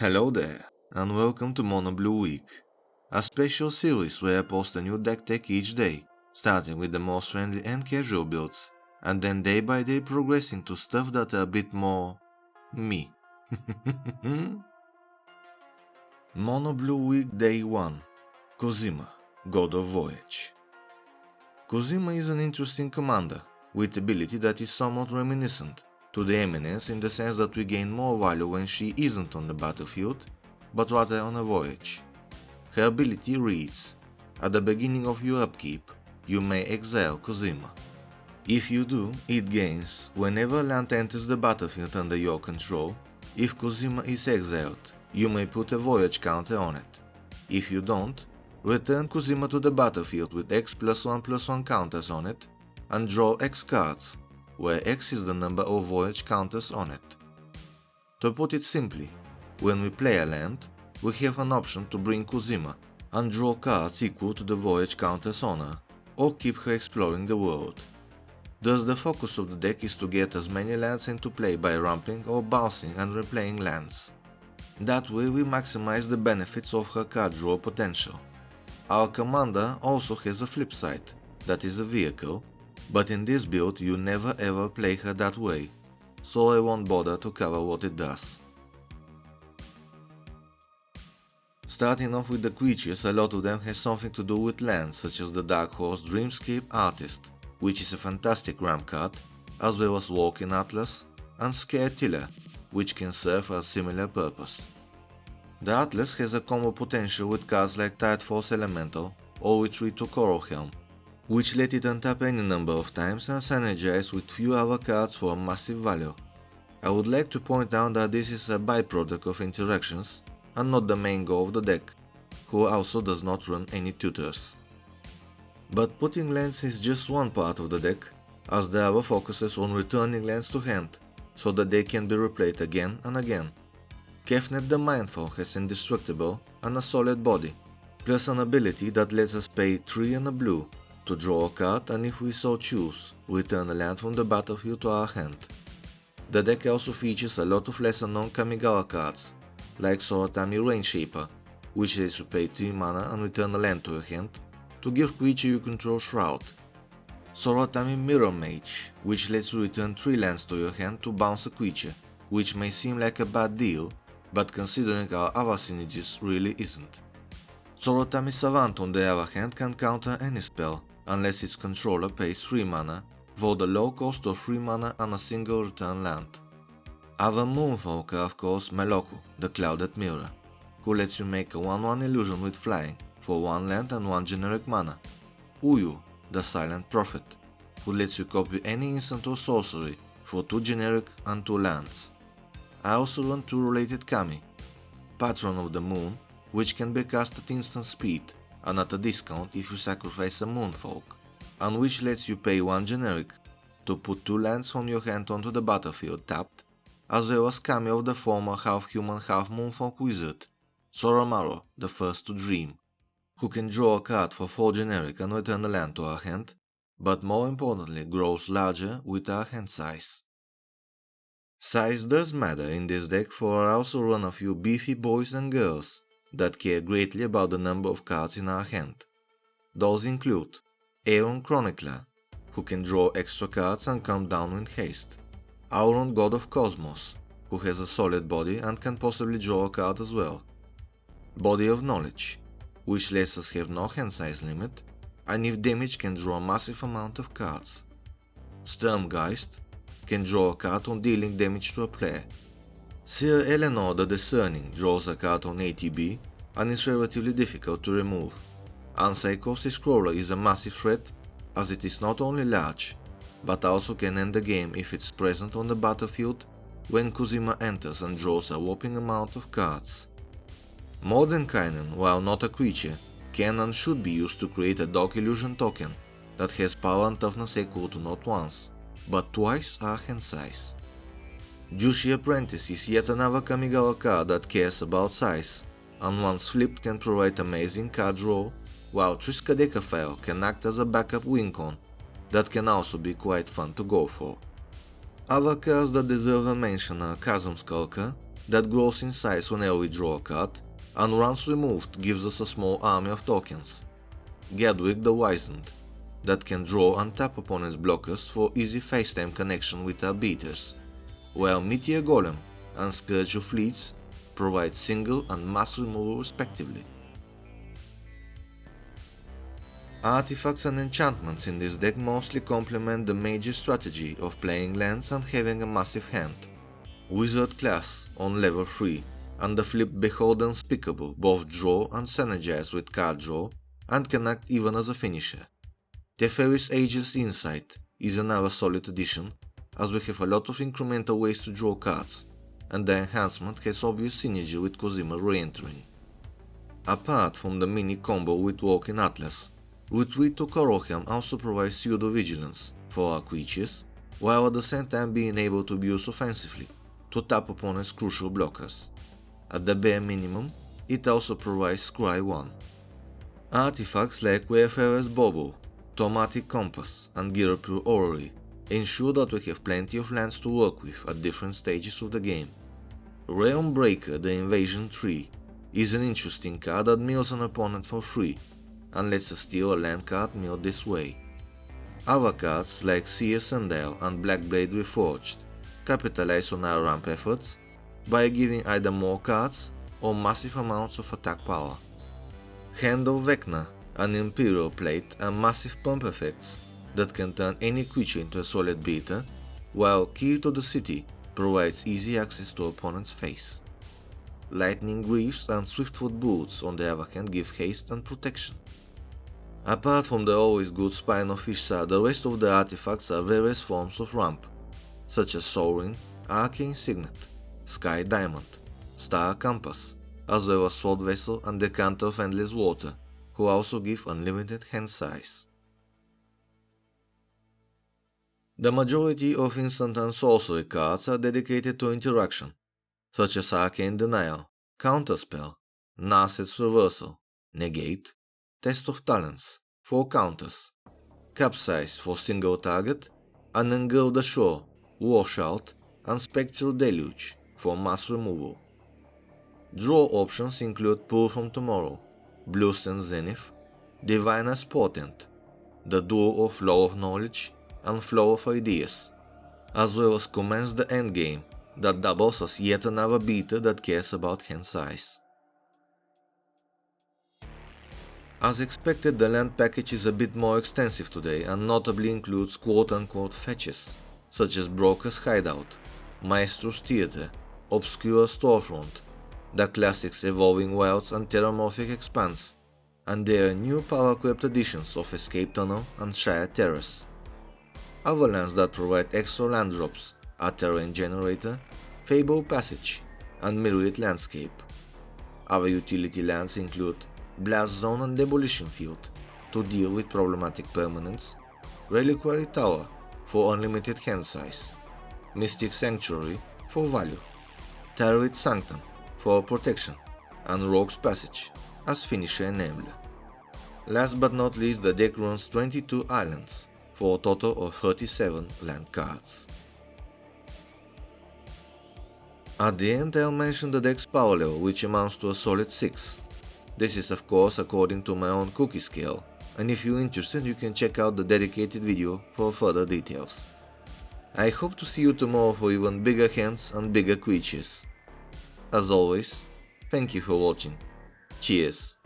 Hello there, and welcome to Mono Blue Week, a special series where I post a new deck tech each day, starting with the most friendly and casual builds, and then day by day progressing to stuff that are a bit more me. Mono Blue Week Day 1. Cosima, God of Voyage. Cosima is an interesting commander, with ability that is somewhat reminiscent to the Eminence in the sense that we gain more value when she isn't on the battlefield, but rather on a voyage. Her ability reads: at the beginning of your upkeep, you may exile Cosima. If you do, it gains whenever land enters the battlefield under your control. If Cosima is exiled, you may put a voyage counter on it. If you don't, return Cosima to the battlefield with X+1/+1 counters on it, and draw X cards, where X is the number of voyage counters on it. To put it simply, when we play a land, we have an option to bring Cosima and draw cards equal to the voyage counters on her, or keep her exploring the world. Thus the focus of the deck is to get as many lands into play by ramping or bouncing and replaying lands. That way we maximize the benefits of her card draw potential. Our commander also has a flip side, that is a vehicle, but in this build you never ever play her that way, so I won't bother to cover what it does. Starting off with the creatures, a lot of them have something to do with lands, such as the Dark Horse Dreamscape Artist, which is a fantastic ramp card, as well as Walking Atlas and Scare Tiller, which can serve a similar purpose. The Atlas has a combo potential with cards like Tide Force Elemental or Retreat to Coral Helm, which let it untap any number of times and synergize with few other cards for massive value. I would like to point out that this is a byproduct of interactions and not the main goal of the deck, who also does not run any tutors. But putting lands is just one part of the deck, as the other focuses on returning lands to hand, so that they can be replayed again and again. Kefnet the Mindful has Indestructible and a solid body, plus an ability that lets us pay 3 and a blue to draw a card, and if we so choose, return a land from the battlefield to our hand. The deck also features a lot of lesser known Kamigawa cards, like Soratami Rainshaper, which lets you pay 3 mana and return a land to your hand to give creature you control Shroud. Soratami Mirror Mage, which lets you return 3 lands to your hand to bounce a creature, which may seem like a bad deal, but considering our other synergies really isn't. Soratami Savant on the other hand can counter any spell, unless its controller pays 3 mana, for the low cost of 3 mana and a single return land. Other Moonfolk are of course Meloku, the Clouded Mirror, who lets you make a 1/1 illusion with flying for 1 land and 1 generic mana. Uyu, the Silent Prophet, who lets you copy any instant or sorcery for 2 generic and 2 lands. I also run 2 related Kami, Patron of the Moon, which can be cast at instant speed and at a discount if you sacrifice a Moonfolk, and which lets you pay 1 generic to put 2 lands from your hand onto the battlefield tapped, as well as Kami of the former half-human half-moonfolk wizard, Soramaru, the First to Dream, who can draw a card for 4 generic and return a land to our hand, but more importantly grows larger with our hand size. Size does matter in this deck, for I also run a few beefy boys and girls that care greatly about the number of cards in our hand. Those include Aeon Chronicler, who can draw extra cards and come down in haste, Auron God of Cosmos, who has a solid body and can possibly draw a card as well, Body of Knowledge, which lets us have no hand size limit, and if damaged can draw a massive amount of cards, Sturmgeist, can draw a card on dealing damage to a player. Sir Eleanor the Discerning draws a card on ATB and is relatively difficult to remove. Unpsychosis Crawler is a massive threat, as it is not only large, but also can end the game if it's present on the battlefield when Cosima enters and draws a whopping amount of cards. Mordenkainen, while not a creature, can and should be used to create a Dog Illusion token that has power and toughness equal to not once, but twice our hand size. Jushi Apprentice is yet another Kamigawa card that cares about size, and once flipped can provide amazing card draw, while Triskaidekaphile can act as a backup win-con that can also be quite fun to go for. Other cards that deserve a mention are Chasm Skulker, that grows in size whenever we draw a card, and once removed gives us a small army of tokens. Gadwick the Wizened, that can draw and tap opponent's blockers for easy face-time connection with our beaters, while Meteor Golem and Scourge of Fleets provide single and mass removal respectively. Artifacts and enchantments in this deck mostly complement the major strategy of playing lands and having a massive hand. Wizard class on level 3 and the flip Behold Unspeakable both draw and synergize with card draw and can act even as a finisher. Teferi's Ageless Insight is another solid addition, as we have a lot of incremental ways to draw cards, and the enhancement has obvious synergy with Cosima re-entering. Apart from the mini combo with Walking Atlas, Retreat to Korohiam also provides pseudo-vigilance for our creatures, while at the same time being able to be used offensively, to tap opponent's crucial blockers. At the bare minimum, it also provides Scry 1. Artifacts like Wayfarer's Bauble, Tomatic Compass and Girapur Orrery ensure that we have plenty of lands to work with at different stages of the game. Realm Breaker, the Invasion Tree, is an interesting card that mills an opponent for free, and lets us steal a land card milled this way. Other cards like Seer Sundial and Blackblade Reforged capitalize on our ramp efforts by giving either more cards or massive amounts of attack power. Hand of Vecna and Imperial Plate are massive pump effects that can turn any creature into a solid beater, while Key to the City provides easy access to opponent's face. Lightning Greaves and Swiftfoot Boots on the other hand give haste and protection. Apart from the always good Spine of Ishtar, the rest of the artifacts are various forms of ramp, such as Soaring, Arcane Signet, Sky Diamond, Star Compass, as well as Sword Vessel and Decanter of Endless Water, who also give unlimited hand size. The majority of instant and sorcery cards are dedicated to interaction, such as Arcane Denial, Counterspell, Narset's Reversal, Negate, Test of Talents for counters, Capsize for single target, and Engulf the Shore, Washout, and Spectral Deluge for mass removal. Draw options include Pull from Tomorrow, Bluestand Zenith, Diviner's Portent, the duo of Flow of Knowledge and Flow of Ideas, as well as Commence the Endgame that doubles as yet another beater that cares about hand size. As expected, the land package is a bit more extensive today and notably includes quote-unquote fetches, such as Broker's Hideout, Maestro's Theatre, Obscure Storefront, the classics Evolving Wilds and Terramorphic Expanse, and there are new power-equipped editions of Escape Tunnel and Shire Terrace. Other lands that provide extra land drops are Terrain Generator, Fable Passage, and Myriad Landscape. Other utility lands include Blast Zone and Demolition Field to deal with problematic permanents, Reliquary Tower for unlimited hand size, Mystic Sanctuary for value, Tyrant Sanctum for protection, and Rogue's Passage as finisher enabler. Last but not least, the deck runs 22 islands for a total of 37 land cards. At the end, I'll mention the deck's power level, which amounts to a solid 6. This is of course according to my own cookie scale, and if you're interested you can check out the dedicated video for further details. I hope to see you tomorrow for even bigger hands and bigger creatures. As always, thank you for watching. Cheers!